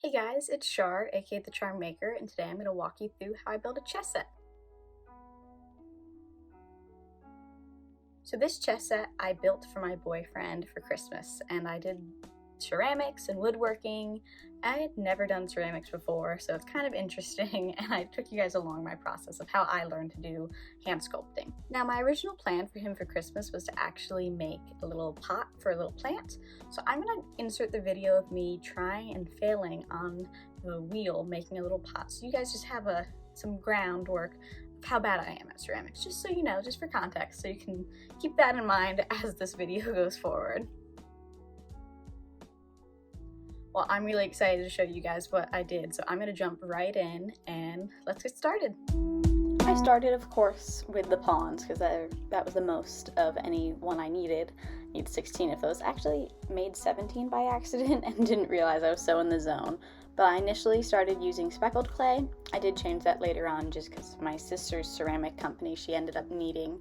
Hey guys, it's Shar, aka the Charm Maker, and today I'm going to walk you through how I build a chess set. So this chess set I built for my boyfriend for Christmas, and I did ceramics and woodworking. I had never done ceramics before, so it's kind of interesting, and I took you guys along my process of how I learned to do hand sculpting. Now, my original plan for him for Christmas was to actually make a little pot for a little plant, so I'm going to insert the video of me trying and failing on the wheel making a little pot, so you guys just have some groundwork of how bad I am at ceramics, just so you know, just for context, so you can keep that in mind as this video goes forward. Well, I'm really excited to show you guys what I did, so I'm going to jump right in and let's get started. I started, of course, with the pawns because that was the most of any one I needed. I need 16 of those. Actually made 17 by accident and didn't realize I was so in the zone. But I initially started using speckled clay. I did change that later on just because my sister's ceramic company, she ended up needing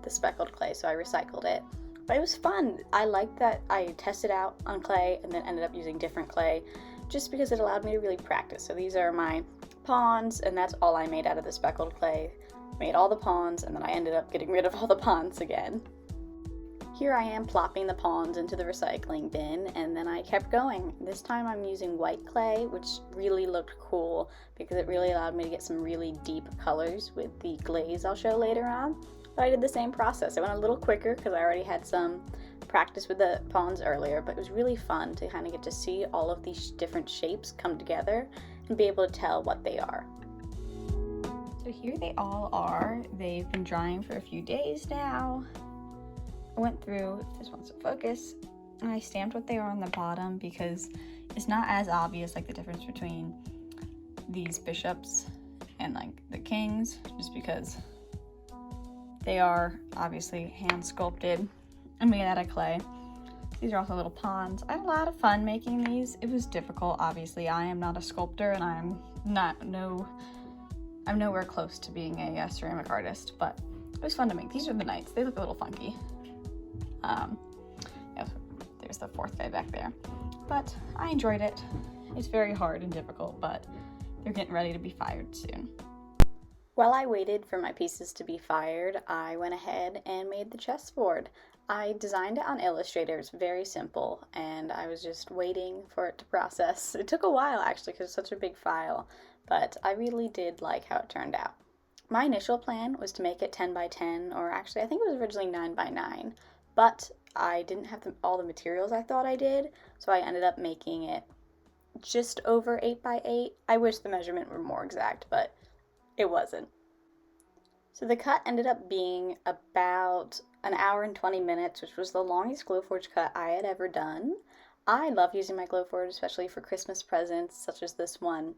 the speckled clay, so I recycled it. But it was fun. I liked that I tested out on clay and then ended up using different clay just because it allowed me to really practice. So these are my pawns, and that's all I made out of the speckled clay. Made all the pawns, and then I ended up getting rid of all the pawns again. Here I am plopping the pawns into the recycling bin, and then I kept going. This time I'm using white clay, which really looked cool because it really allowed me to get some really deep colors with the glaze I'll show later on. But I did the same process. I went a little quicker because I already had some practice with the pawns earlier, but it was really fun to kind of get to see all of these different shapes come together and be able to tell what they are. So here they all are. They've been drying for a few days now. I went through, if this wants to focus, and I stamped what they are on the bottom because it's not as obvious, like the difference between these bishops and like the kings, just because they are obviously hand sculpted and made out of clay. These are also little pawns. I had a lot of fun making these. It was difficult, obviously. I am not a sculptor and I'm nowhere close to being a ceramic artist, but it was fun to make. These are the knights. They look a little funky. Yeah, there's the fourth guy back there. But I enjoyed it. It's very hard and difficult, but they're getting ready to be fired soon. While I waited for my pieces to be fired, I went ahead and made the chessboard. I designed it on Illustrator. It's very simple, and I was just waiting for it to process. It took a while, actually, because it's such a big file, but I really did like how it turned out. My initial plan was to make it 10 by 10, or actually I think it was originally 9 by 9, but I didn't have all the materials I thought I did, so I ended up making it just over 8 by 8. I wish the measurement were more exact, but it wasn't. So the cut ended up being about an hour and 20 minutes, which was the longest glowforge cut I had ever done. I love using my glowforge, especially for Christmas presents such as this one.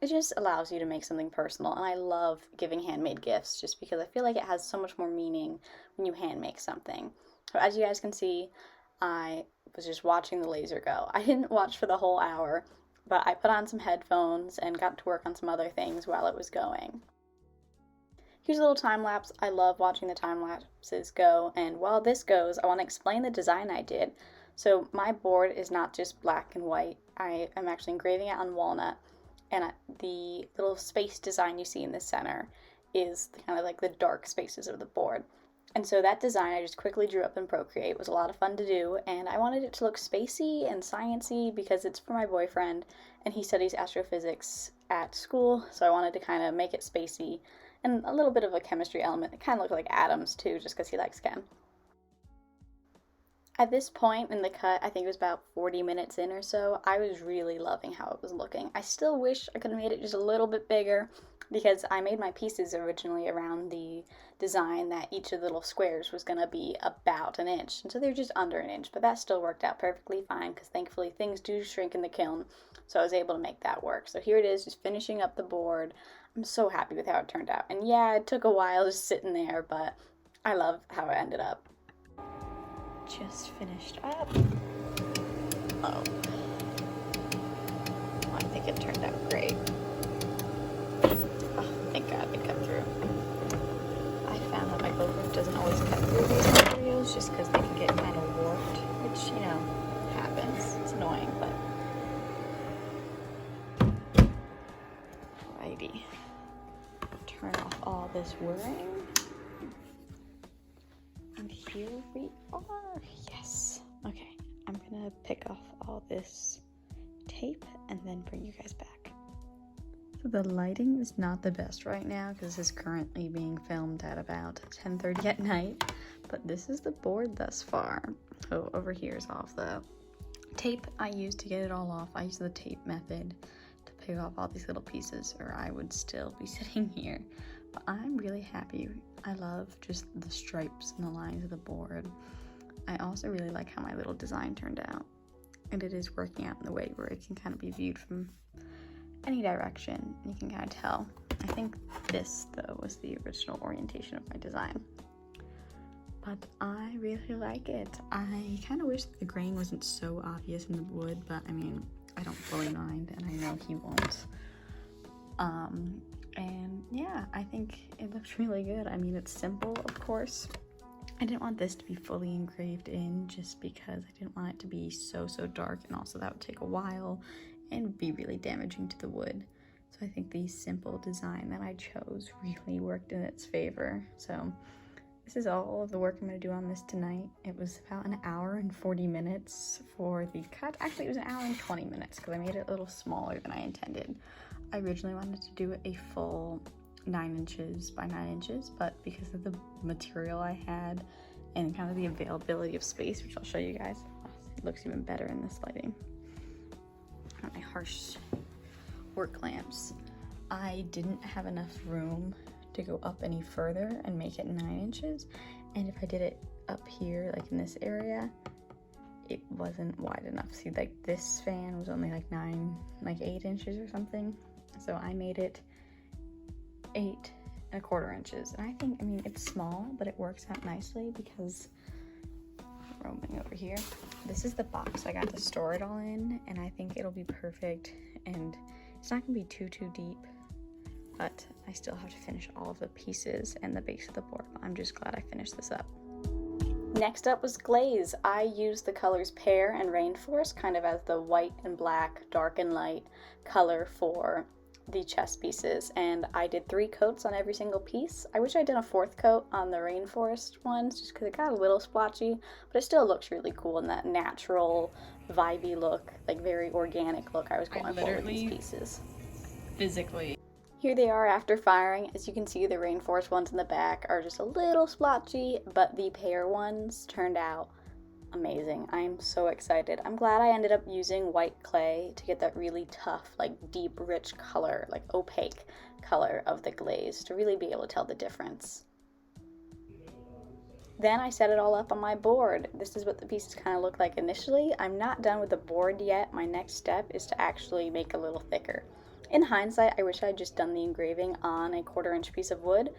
It just allows you to make something personal, and I love giving handmade gifts just because I feel like it has so much more meaning when you hand make something. So as you guys can see, I was just watching the laser go. I didn't watch for the whole hour, but I put on some headphones and got to work on some other things while it was going. Here's a little time lapse. I love watching the time lapses go, and while this goes, I want to explain the design I did. So my board is not just black and white. I am actually engraving it on walnut, and the little space design you see in the center is kind of like the dark spaces of the board. And so that design I just quickly drew up in Procreate. It was a lot of fun to do, and I wanted it to look spacey and sciencey because it's for my boyfriend, and he studies astrophysics at school, so I wanted to kind of make it spacey and a little bit of a chemistry element. It kind of looked like atoms too, just because he likes chem. At this point in the cut, I think it was about 40 minutes in or so, I was really loving how it was looking. I still wish I could have made it just a little bit bigger because I made my pieces originally around the design that each of the little squares was going to be about an inch. And so they're just under an inch, but that still worked out perfectly fine because thankfully things do shrink in the kiln, so I was able to make that work. So here it is, just finishing up the board. I'm so happy with how it turned out. And yeah, it took a while just sitting there, but I love how it ended up. Just finished up. Oh, I think it turned out great. Oh, thank God it cut through. I found that my glowforge doesn't always cut through these materials just because they can get kind of warped, which, you know, happens. It's annoying, but Alrighty. Turn off all this whirring. And here we are. Yes. Okay, I'm gonna pick off all this tape and then bring you guys back. So the lighting is not the best right now because this is currently being filmed at about 10:30 at night, but this is the board thus far. So over here is all of the tape I used to get it all off. I use the tape method to pick off all these little pieces, or I would still be sitting here. But I'm really happy. I love just the stripes and the lines of the board. I also really like how my little design turned out. And it is working out in the way where it can kind of be viewed from any direction. You can kind of tell. I think this, though, was the original orientation of my design. But I really like it. I kind of wish the grain wasn't so obvious in the wood, but I mean, I don't fully mind, and I know he won't. And yeah, I think it looks really good. I mean, it's simple, of course. I didn't want this to be fully engraved in just because I didn't want it to be so dark, and also that would take a while and be really damaging to the wood. So I think the simple design that I chose really worked in its favor. So this is all of the work I'm going to do on this tonight. It was about an hour and 40 minutes for the cut. Actually, it was an hour and 20 minutes because I made it a little smaller than I intended. I originally wanted to do a full 9 inches by 9 inches, but because of the material I had and kind of the availability of space, which I'll show you guys, it looks even better in this lighting. On my harsh work lamps, I didn't have enough room to go up any further and make it 9 inches, and if I did it up here, like in this area, it wasn't wide enough. See, like this fan was only like 8 inches or something, so I made it 8¼ inches, and I mean, it's small, but it works out nicely because roaming over here, this is the box I got to store it all in, and I think it'll be perfect, and it's not gonna be too deep, but I still have to finish all of the pieces and the base of the board. I'm just glad I finished this up. Next up was glaze. I used the colors Pear and Rainforest kind of as the white and black, dark and light color for the chest pieces, and I did 3 coats on every single piece. I wish I did a 4th coat on the Rainforest ones just because it got a little splotchy, but it still looks really cool in that natural, vibey look, like very organic look I was going for with these pieces. Physically. Here they are after firing. As you can see, the Rainforest ones in the back are just a little splotchy, but the Pear ones turned out amazing. I'm so excited. I'm glad I ended up using white clay to get that really tough, like deep, rich color, like opaque color of the glaze to really be able to tell the difference. Then I set it all up on my board. This is what the pieces kind of look like initially. I'm not done with the board yet. My next step is to actually make a little thicker. In hindsight, I wish I'd just done the engraving on a 1/4 inch piece of wood,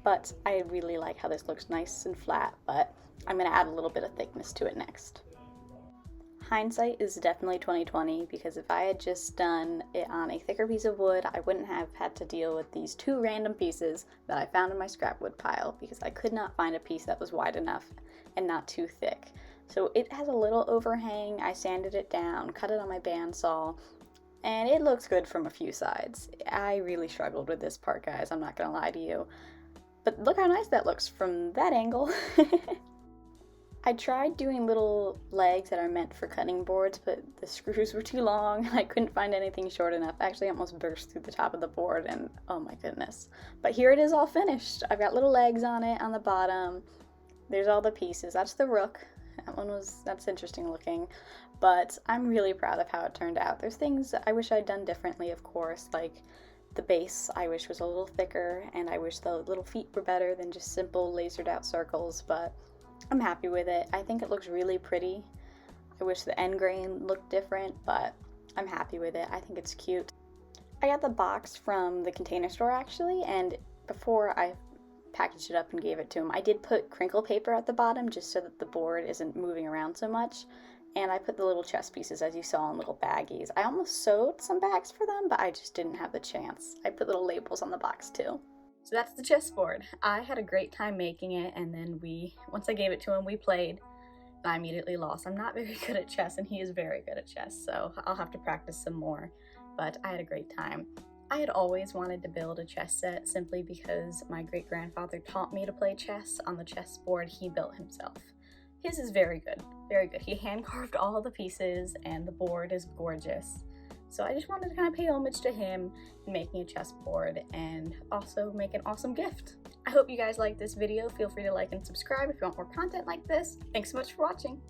but I really like how this looks nice and flat, but I'm going to add a little bit of thickness to it next. Hindsight is definitely 2020, because if I had just done it on a thicker piece of wood, I wouldn't have had to deal with these 2 random pieces that I found in my scrap wood pile, because I could not find a piece that was wide enough and not too thick. So it has a little overhang. I sanded it down, cut it on my bandsaw, and it looks good from a few sides. I really struggled with this part, guys, I'm not gonna lie to you. But look how nice that looks from that angle. I tried doing little legs that are meant for cutting boards, but the screws were too long and I couldn't find anything short enough. Actually, I almost burst through the top of the board, and oh my goodness. But here it is all finished. I've got little legs on it on the bottom. There's all the pieces. That's the rook. That's interesting looking. But I'm really proud of how it turned out. There's things I wish I'd done differently, of course, like the base I wish was a little thicker, and I wish the little feet were better than just simple lasered out circles, but I'm happy with it. I think it looks really pretty. I wish the end grain looked different, but I'm happy with it. I think it's cute. I got the box from the Container Store actually, and before I packaged it up and gave it to him, I did put crinkle paper at the bottom just so that the board isn't moving around so much. And I put the little chest pieces, as you saw, in little baggies. I almost sewed some bags for them, but I just didn't have the chance. I put little labels on the box too. So that's the chessboard. I had a great time making it, and then once I gave it to him, we played, and I immediately lost. I'm not very good at chess, and he is very good at chess, so I'll have to practice some more, but I had a great time. I had always wanted to build a chess set simply because my great-grandfather taught me to play chess on the chessboard he built himself. His is very good, very good. He hand-carved all the pieces and the board is gorgeous. So I just wanted to kind of pay homage to him in making a chessboard and also make an awesome gift. I hope you guys liked this video. Feel free to like and subscribe if you want more content like this. Thanks so much for watching.